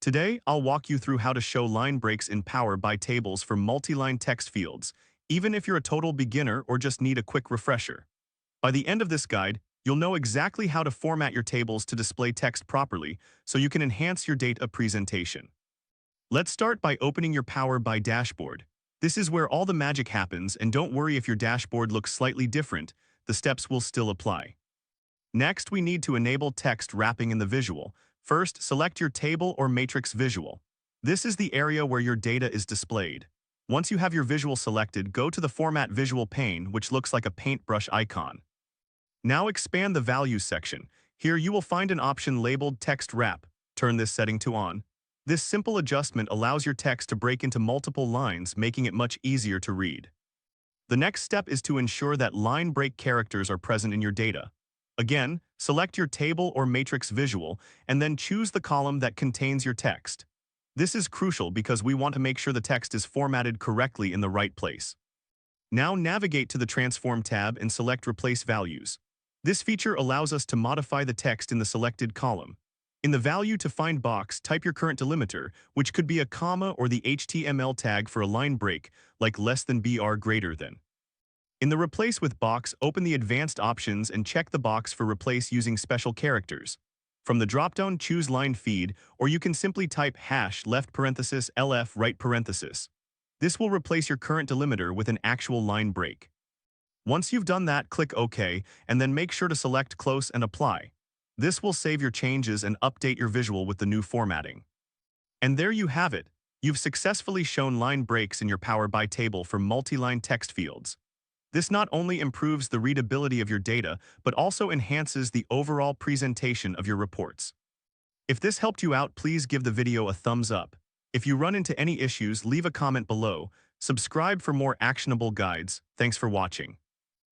Today, I'll walk you through how to show line breaks in Power by tables for multi-line text fields, even if you're a total beginner or just need a quick refresher. By the end of this guide, you'll know exactly how to format your tables to display text properly so you can enhance your data presentation. Let's start by opening your Power by dashboard. This is where all the magic happens, and don't worry if your dashboard looks slightly different, the steps will still apply. Next, we need to enable text wrapping in the visual. First, select your table or matrix visual. This is the area where your data is displayed. Once you have your visual selected, go to the Format Visual pane, which looks like a paintbrush icon. Now expand the Values section. Here you will find an option labeled Text Wrap. Turn this setting to On. This simple adjustment allows your text to break into multiple lines, making it much easier to read. The next step is to ensure that line break characters are present in your data. Again, select your table or matrix visual, and then choose the column that contains your text. This is crucial because we want to make sure the text is formatted correctly in the right place. Now navigate to the Transform tab and select Replace Values. This feature allows us to modify the text in the selected column. In the Value to Find box, type your current delimiter, which could be a comma or the HTML tag for a line break, like less than BR greater than. In the Replace With box, open the Advanced options and check the box for Replace using special characters. From the dropdown, choose Line Feed, or you can simply type #left parenthesis LF right parenthesis. This will replace your current delimiter with an actual line break. Once you've done that, click OK, and then make sure to select Close and Apply. This will save your changes and update your visual with the new formatting. And there you have it. You've successfully shown line breaks in your Power by table for multi-line text fields. This not only improves the readability of your data, but also enhances the overall presentation of your reports. If this helped you out, please give the video a thumbs up. If you run into any issues, leave a comment below. Subscribe for more actionable guides. Thanks for watching.